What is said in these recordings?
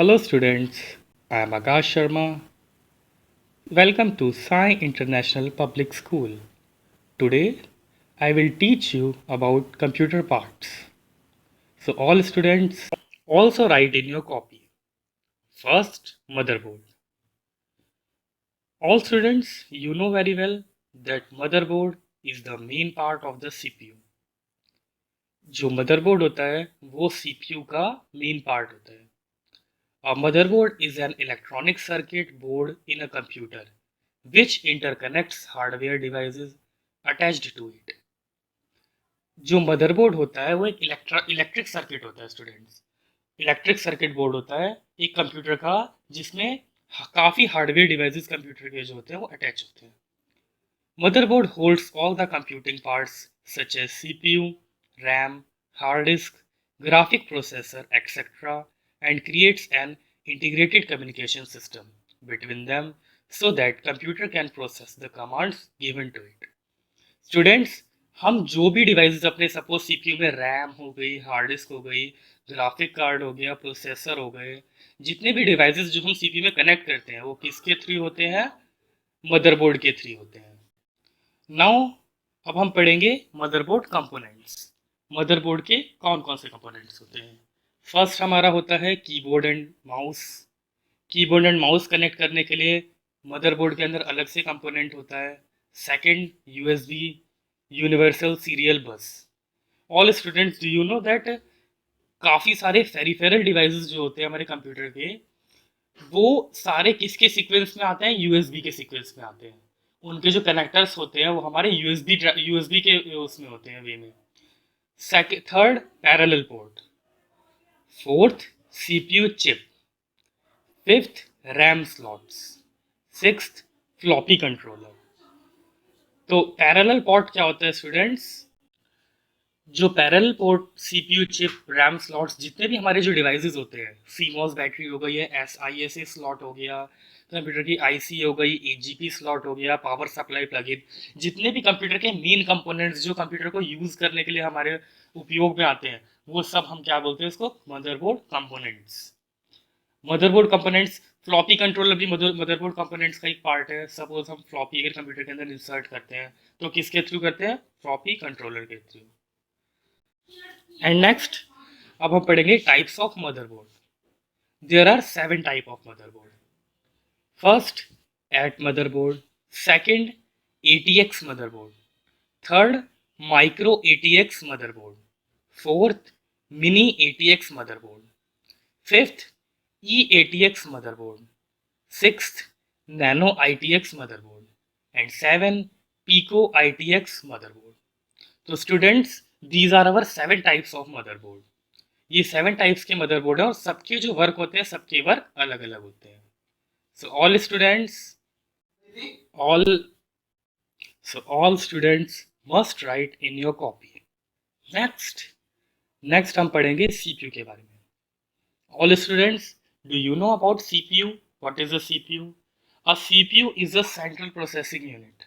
Hello students, I am Akash Sharma. Welcome to Sai International Public School. Today I will teach you about computer parts. So all students also write in your copy. First, motherboard. All students, you know very well that motherboard is the main part of the CPU. जो motherboard होता है वो CPU का main part होता है. A motherboard is an electronic circuit board in a computer which interconnects hardware devices attached to it. जो motherboard होता है वो एक इलेक्ट्रिक सर्किट होता है स्टूडेंट्स. इलेक्ट्रिक सर्किट बोर्ड होता है एक कंप्यूटर का जिसमें काफ़ी हार्डवेयर डिवाइसेस कंप्यूटर के जो होते हैं वो अटैच होते हैं. Motherboard holds all the computing parts such as CPU, RAM, hard disk, graphic processor, etc. and creates an integrated communication system between them so that computer can process the commands given to it. Students, हम जो भी devices अपने suppose CPU में RAM हो गई, hard disk हो गई, graphic card हो गया, प्रोसेसर हो गए, जितने भी डिवाइसेस जो हम सीपीयू में कनेक्ट करते हैं वो किसके थ्रू होते हैं? मदरबोर्ड के थ्रू होते हैं. नाउ अब हम पढ़ेंगे मदरबोर्ड कंपोनेंट्स. मदरबोर्ड के कौन कौन से कंपोनेंट्स होते हैं. फर्स्ट हमारा होता है keyboard and mouse. Keyboard and mouse connect करने के लिए मदरबोर्ड के अंदर अलग से कंपोनेंट होता है. सेकंड, यूएसबी, यूनिवर्सल सीरियल बस. All students, do you know that काफ़ी सारे फेरिफेरल डिवाइसेस जो होते हैं हमारे कंप्यूटर के, वो सारे किसके सीक्वेंस में आते हैं? यूएसबी के सीक्वेंस में आते हैं. उनके जो कनेक्टर्स होते हैं वो हमारे यूएसबी के उसमें होते हैं वे में. Third, parallel port. Fourth, CPU chip. Fifth, RAM slots. Sixth, floppy controller. तो पैरेलल पोर्ट क्या होता है स्टूडेंट्स? जो parallel port, CPU chip, RAM slots, जितने भी हमारे जो डिवाइसेस होते हैं, सीमॉस बैटरी हो गई है, SISA स्लॉट हो गया, कंप्यूटर की IC हो गई, AGP स्लॉट हो गया, पावर सप्लाई प्लग इन, जितने भी कंप्यूटर के मेन कंपोनेंट्स जो कंप्यूटर को यूज़ करने के लिए हमारे उपयोग में आते हैं, वो सब हम क्या बोलते हैं इसको? Motherboard components. Motherboard components. Floppy controller भी मदरबोर्ड कंपोनेंट्स का एक पार्ट है. सपोज हम फ्लॉपी अगर कंप्यूटर के अंदर इंसर्ट करते हैं तो किसके थ्रू करते हैं? फ्लॉपी कंट्रोलर के थ्रू. एंड नेक्स्ट, अब हम पढ़ेंगे types of motherboard. There are 7 type of motherboard. First, AT motherboard. Second, ATX motherboard. Third, micro ATX motherboard. Fourth, mini ATX motherboard. Fifth, EATX motherboard. Sixth, Nano ITX motherboard. And 7, Pico ITX motherboard. तो students, these are our 7 types of motherboard. ये 7 types के motherboard हैं और सबके जो work होते हैं सबके वर्क अलग अलग होते हैं. So all students must write in your copy. Next हम पढ़ेंगे CPU के बारे में. All students, do you know about CPU? What is a CPU? A CPU is a central processing unit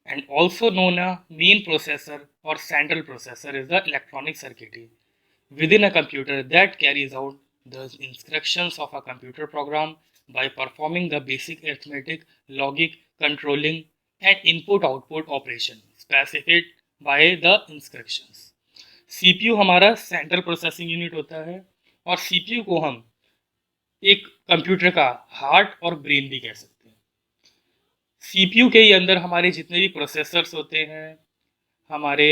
and also known as main processor or central processor is the electronic circuitry within a computer that carries out the instructions of a computer program by performing the basic arithmetic, logic, controlling and input-output operation specified by the instructions. CPU हमारा central processing unit होता है और CPU को हम एक computer का heart और brain भी कह सकते हैं. CPU के ही अंदर हमारे जितने भी प्रोसेसर्स होते हैं, हमारे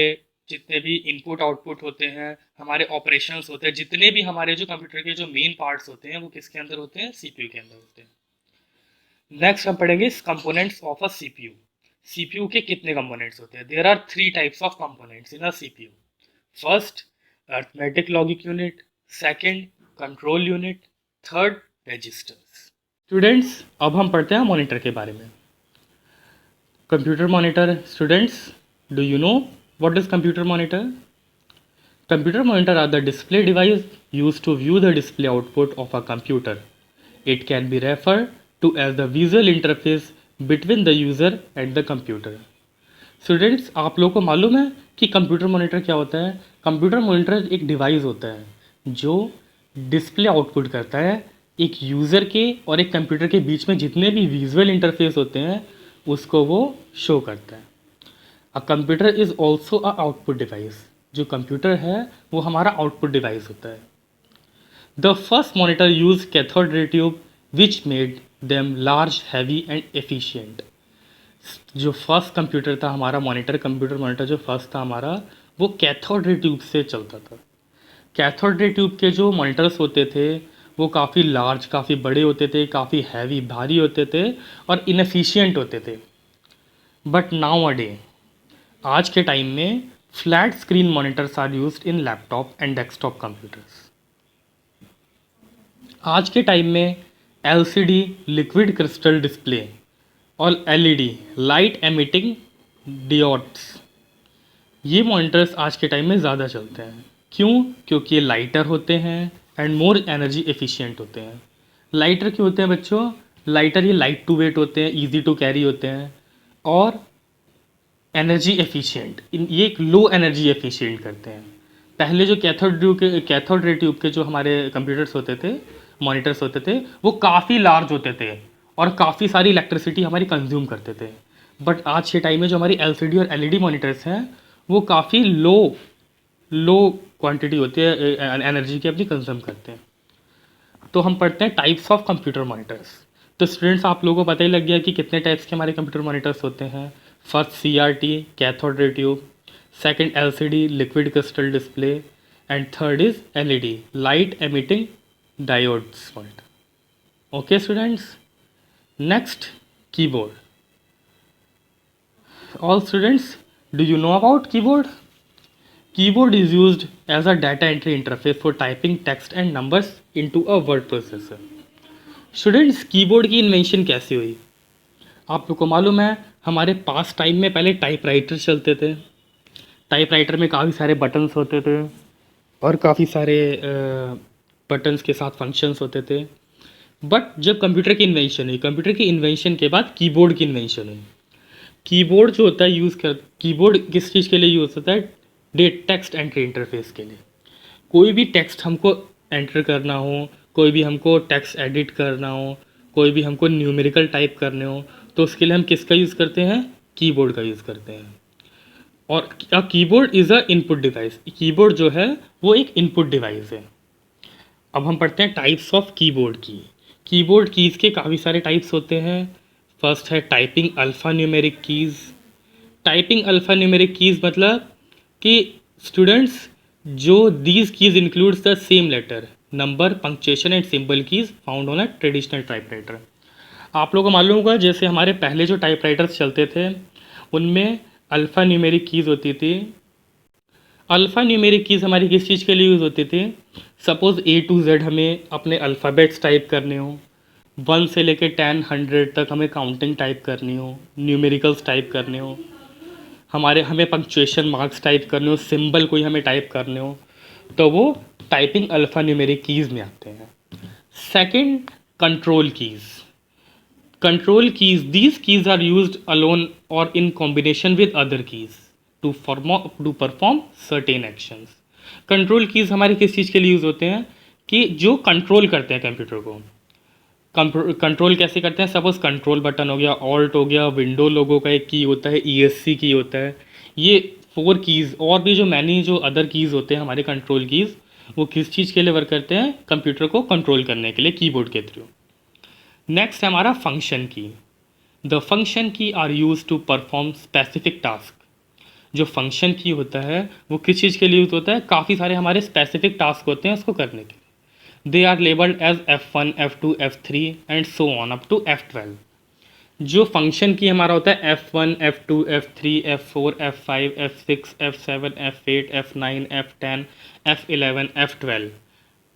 जितने भी इनपुट आउटपुट होते हैं, हमारे ऑपरेशंस होते हैं, जितने भी हमारे जो कंप्यूटर के जो मेन पार्ट्स होते हैं वो किसके अंदर होते हैं? CPU के अंदर होते हैं. नेक्स्ट हम पढ़ेंगे components of a CPU. CPU के कितने कंपोनेंट्स होते हैं? There are 3 types of components in a CPU. First, arithmetic logic unit. Second, control unit. Third, registers. Students, अब हम पढ़ते हैं मॉनिटर के बारे में. Computer monitor. Students, do you know what is computer monitor? Computer monitor are the display device used to view the display output of a computer. It can be referred to as the visual interface between the user and the computer. Students, आप लोगों को मालूम है कि computer monitor क्या होता है? Computer monitor एक डिवाइस होता है जो डिस्प्ले आउटपुट करता है एक यूज़र के और एक कंप्यूटर के बीच में जितने भी विजुअल इंटरफेस होते हैं उसको वो शो करता है। A computer is also a output device. जो कंप्यूटर है वो हमारा आउटपुट डिवाइस होता है। The first monitor use cathode ray tube which made them large heavy and efficient. जो फर्स्ट कंप्यूटर था हमारा मॉनिटर, कंप्यूटर मॉनिटर जो फर्स्ट था हमारा, वो कैथोड रे ट्यूब से चलता था। कैथोड रे ट्यूब के जो मॉनिटर्स होते थे वो काफ़ी लार्ज, काफ़ी बड़े होते थे, काफ़ी हैवी, भारी होते थे और इनएफिशिएंट होते थे। बट नाउ अ डे, आज के टाइम में flat screen monitors are used in laptop and desktop computers. आज के टाइम में एलसीडी, लिक्विड क्रिस्टल डिस्प्ले और एलईडी, लाइट एमिटिंग डियोड्स, ये मॉनिटर्स आज के टाइम में ज़्यादा चलते हैं। क्यों? क्योंकि ये लाइटर होते हैं एंड मोर एनर्जी एफिशिएंट होते हैं। लाइटर क्यों होते हैं बच्चों? लाइटर, ये लाइट टू वेट होते हैं, इजी टू कैरी होते हैं और एनर्जी एफिशिएंट, ये एक लो एनर्जी एफिशिएंट करते हैं। पहले जो कैथोड रे ट्यूब के जो हमारे कंप्यूटर्स होते थे, मॉनिटर्स होते थे, वो काफ़ी लार्ज होते थे और काफ़ी सारी इलेक्ट्रिसिटी हमारी कंज्यूम करते थे। बट आज के टाइम में जो हमारी एलसीडी और एलईडी मॉनिटर्स हैं वो काफ़ी लो लो क्वांटिटी होती है, एनर्जी की अपनी कंज्यूम करते हैं। तो हम पढ़ते हैं टाइप्स ऑफ कंप्यूटर मॉनिटर्स। तो स्टूडेंट्स, आप लोगों को पता ही लग गया कि कितने टाइप्स के हमारे कंप्यूटर मॉनिटर्स होते हैं। First CRT, cathode ray tube, second LCD, liquid crystal display, and third is LED, light emitting diodes monitor. Okay students, next keyboard. All students, do you know about keyboard? Keyboard is used as a data entry interface for typing text and numbers into a word processor. Students, keyboard की invention कैसे हुई? आप लोग को मालूम है, हमारे पास time में पहले टाइपराइटर चलते थे। टाइपराइटर में काफ़ी सारे बटन्स होते थे और काफ़ी सारे बटन्स के साथ फंक्शंस होते थे। बट जब कंप्यूटर की इन्वेंशन हुई, कंप्यूटर की इन्वेंशन के बाद कीबोर्ड की इन्वेंशन हुई। कीबोर्ड जो होता है कीबोर्ड किस चीज़ के लिए यूज़ होता है? टेक्स्ट एंट्री इंटरफेस के लिए। कोई भी टेक्स्ट हमको एंटर करना हो, कोई भी हमको टेक्स्ट एडिट करना हो, कोई भी हमको न्यूमेरिकल टाइप करने हो, तो उसके लिए हम किसका यूज़ करते हैं? कीबोर्ड का यूज़ करते हैं। और keyboard is a input device. Keyboard जो है वो एक इनपुट डिवाइस है। अब हम पढ़ते हैं टाइप्स ऑफ कीबोर्ड की। कीबोर्ड कीज़ के काफ़ी सारे टाइप्स होते हैं। फर्स्ट है typing alpha numeric keys. Typing alpha numeric keys मतलब कि स्टूडेंट्स, जो these keys includes the same letter, number, punctuation and symbol keys found on a traditional typewriter. आप लोगों को मालूम होगा, जैसे हमारे पहले जो टाइपराइटर्स चलते थे उनमें अल्फ़ा न्यूमेरिक कीज़ होती थी। अल्फ़ा न्यूमेरिक कीज़ हमारी किस चीज़ के लिए यूज़ होती थी? सपोज़ A to Z हमें अपने अल्फ़ाबेट्स टाइप करने हो, 1 से लेकर 10 100 तक हमें काउंटिंग टाइप करनी हो, न्यूमेरिकल्स टाइप करने हो, हमें पंक्चुएशन मार्क्स टाइप करने हो, सिंबल कोई हमें टाइप करने हो, तो वो टाइपिंग अल्फ़ा न्यूमेरिक कीज़ में आते हैं। Second, control keys. Control keys, these keys are used alone और in combination with other keys to perform certain actions. Control keys हमारे किस चीज़ के लिए यूज़ होते हैं? कि जो कंट्रोल करते हैं कंप्यूटर को। कंट्रोल कैसे करते हैं? सपोज कंट्रोल बटन हो गया, ऑल्ट हो गया, विंडो लोगो का एक की होता है, ESC की होता है। ये 4 कीज़ और भी जो मैनी जो अदर कीज़ होते हैं हमारे कंट्रोल कीज़, वो किस चीज़ के लिए वर्क करते हैं? कंप्यूटर को कंट्रोल करने के लिए कीबोर्ड के थ्रू। नेक्स्ट है हमारा function key. The function key are use to perform specific task. जो फंक्शन की होता है वो किस चीज़ के लिए यूज होता है? काफ़ी सारे हमारे स्पेसिफिक टास्क होते हैं उसको करने के लिए। They are labelled as F1, F2, F3 and so on up to F12। जो फंक्शन की हमारा होता है F1, F2, F3, F4, F5, F6, F7, F8, F9, F10, F11, F12,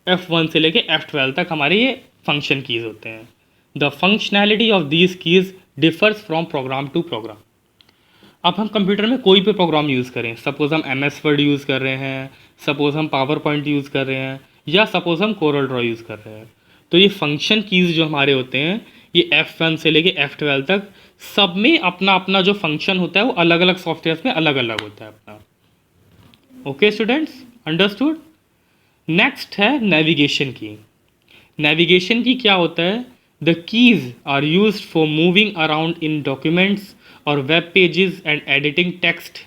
F1 से लेके F12 तक हमारे ये फंक्शन कीज़ होते हैं। The functionality of these keys differs from program to program. अब हम कंप्यूटर में कोई भी प्रोग्राम यूज़ करें, सपोज़ हम MS वर्ड यूज़ कर रहे हैं, सपोज़ हम पावर पॉइंट यूज़ कर रहे हैं, या सपोज़ हम कोरल ड्रॉ यूज़ कर रहे हैं, तो ये फंक्शन कीज़ जो हमारे होते हैं ये F1 से लेके F12 तक सब में अपना अपना जो फंक्शन होता है वो अलग अलग सॉफ्टवेयर में अलग अलग होता है अपना। Okay students, understood. नेक्स्ट है नेविगेशन की। नेविगेशन की क्या होता है? The keys are use for moving around in documents और web pages and editing text.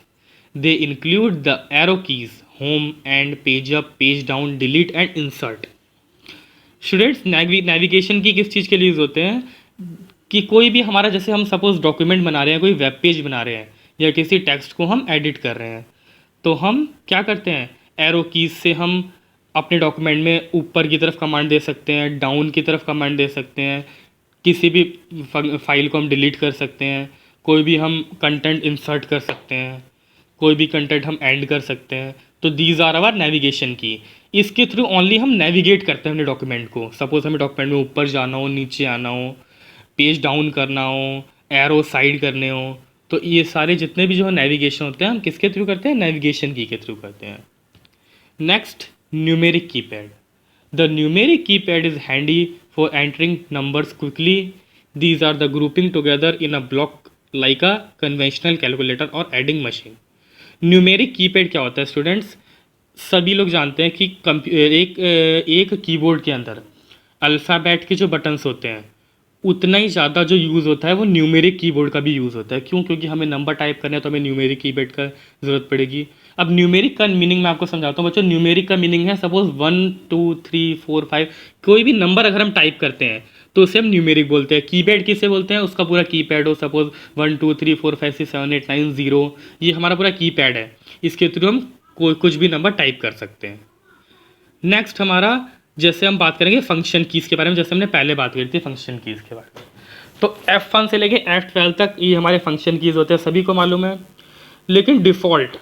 They include the arrow keys, home and page up, page down, delete and insert. Students, navigation key किस चीज़ के लिए use होते हैं? कि कोई भी हमारा, जैसे हम सपोज डॉक्यूमेंट बना रहे हैं, कोई वेब पेज बना रहे हैं या किसी टेक्स्ट को हम एडिट कर रहे हैं, तो हम क्या करते हैं? एरो कीज से हम अपने डॉक्यूमेंट में ऊपर की तरफ कमांड दे सकते हैं, डाउन की तरफ कमांड दे सकते हैं, किसी भी फाइल को हम डिलीट कर सकते हैं, कोई भी हम कंटेंट इंसर्ट कर सकते हैं, कोई भी कंटेंट हम ऐड कर सकते हैं. तो दीज आर आवर नेविगेशन की. इसके थ्रू ओनली हम नेविगेट करते हैं अपने डॉक्यूमेंट को. सपोज हमें डॉक्यूमेंट में ऊपर जाना हो, नीचे आना हो, पेज डाउन करना हो, एरो साइड करने हो, तो ये सारे जितने भी जो नेविगेशन होते हैं हम किसके थ्रू करते हैं? नेविगेशन की के थ्रू करते हैं. Next, numeric keypad. The numeric keypad is handy for entering numbers quickly. These are the grouping together in a block like a conventional calculator और एडिंग मशीन. न्यूमेरिक कीपैड क्या होता है स्टूडेंट्स? सभी लोग जानते हैं कि एक कीबोर्ड के अंदर अल्फ़ाबेट के जो बटन्स होते हैं उतना ही ज़्यादा जो यूज़ होता है वो न्यूमेरिक कीबोर्ड का भी यूज़ होता है. क्यों? क्योंकि हमें नंबर टाइप करना है तो हमें न्यूमेरिक कीपैड का ज़रूरत पड़ेगी. अब न्यूमेरिक का मीनिंग मैं आपको समझाता हूँ बच्चों. न्यूमेरिक का मीनिंग है सपोज 1 2 3 4 5, कोई भी नंबर अगर हम टाइप करते हैं तो उसे हम न्यूमेरिक बोलते हैं. कीपैड किसे बोलते हैं? उसका पूरा कीपैड हो, सपोज 1 2 3 4 5 6 7 8 9 0, ये हमारा पूरा कीपैड है. इसके थ्रू हम कोई कुछ भी नंबर टाइप कर सकते हैं. नेक्स्ट हमारा, जैसे हम बात करेंगे फंक्शन कीज़ के बारे में, जैसे हमने पहले बात करी थी फंक्शन कीज़ के बारे में. तो F1 से लेके F12 तक ये हमारे फंक्शन कीज़ होते हैं, सभी को मालूम है. लेकिन डिफ़ॉल्ट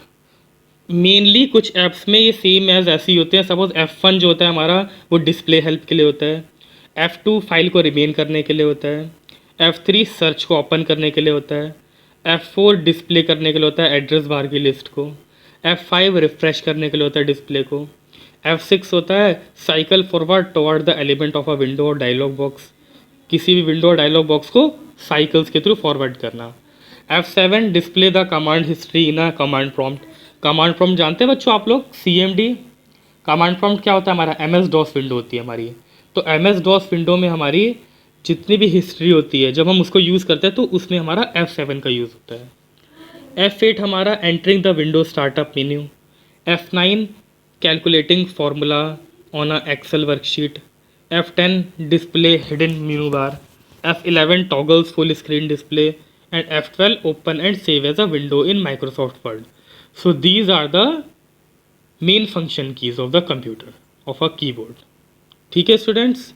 मेनली कुछ ऐप्स में ये सेम एज ऐसे ही होते हैं. सपोज F1 जो होता है हमारा वो डिस्प्ले हेल्प के लिए होता है. F2 फाइल को रिमेन करने के लिए होता है. F3 सर्च को ओपन करने के लिए होता है. F4 डिस्प्ले करने के लिए होता है एड्रेस बार की लिस्ट को. F5 रिफ्रेश करने के लिए होता है डिस्प्ले को. F6 होता है cycle forward toward the element of a window और डायलॉग बॉक्स, किसी भी विंडो और डायलॉग बॉक्स को साइकिल्स के थ्रू फॉरवर्ड करना. F7 display the command history in a command prompt. Command prompt जानते हैं बच्चों आप लोग? CMD. कमांड प्रॉम्प्ट क्या होता है? हमारा MS DOS विंडो होती है हमारी. तो MS DOS विंडो में हमारी जितनी भी हिस्ट्री होती है जब हम उसको यूज़ करते हैं तो उसमें हमारा F7 का यूज़ होता है. F8 हमारा entering the window startup menu. F9 calculating formula on a Excel worksheet. F10 display hidden menu bar. F11 toggles full screen display. And F12 open and save as a window in Microsoft Word. So these are the main function keys of the computer of a keyboard. ठीक है students,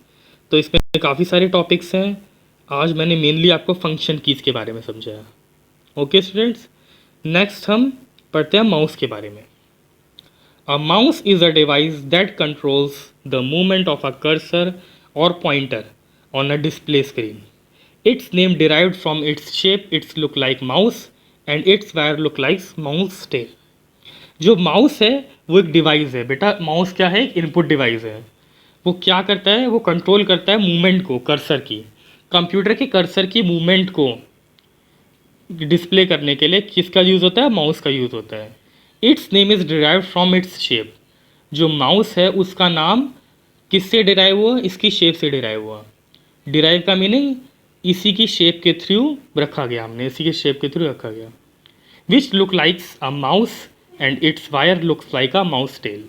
तो इसमें काफ़ी सारे topics हैं. आज मैंने mainly आपको फंक्शन कीज़ के बारे में समझाया. ओके स्टूडेंट्स, नेक्स्ट हम पढ़ते हैं माउस के बारे में. A mouse is a device that controls the movement of a cursor और pointer on a display screen. Its name derived from its shape. Its look like mouse and its wire look like mouse tail. जो mouse है वो एक device है बेटा. Mouse क्या है? एक इनपुट डिवाइस है. वो क्या करता है? वो कंट्रोल करता है मूवमेंट को, कर्सर की, कंप्यूटर के कर्सर की मूवमेंट को डिस्प्ले करने के लिए किसका यूज़ होता है? माउस का यूज़ होता है. It's name is derived from its shape. जो माउस है उसका नाम किससे डिराइव हुआ? इसकी शेप से डिराइव हुआ. डिराइव का मीनिंग इसी की शेप के थ्रू रखा गया, हमने इसी के शेप के थ्रू रखा गया. Which look likes a mouse and its wire looks like a mouse tail.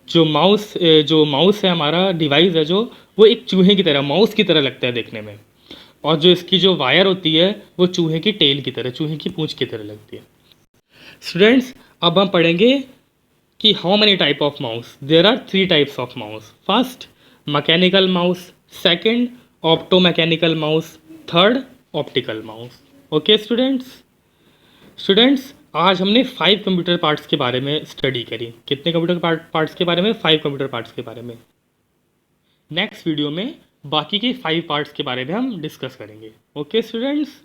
जो माउस है हमारा डिवाइस है जो, वो एक चूहे की तरह, माउस की तरह लगता है देखने में. और जो इसकी जो वायर होती है वो चूहे की टेल की तरह, चूहे की पूंछ की तरह लगती है. स्टूडेंट्स, अब हम पढ़ेंगे कि how many type of mouse. There are 3 types of mouse. First mechanical mouse, second opto mechanical mouse, third optical mouse. Okay students, आज हमने 5 कंप्यूटर पार्ट्स के बारे में स्टडी करी. कितने कंप्यूटर पार्ट्स के बारे में? 5 कंप्यूटर पार्ट्स के बारे में. नेक्स्ट वीडियो में बाकी के 5 पार्ट्स के बारे में हम डिस्कस करेंगे. Okay students.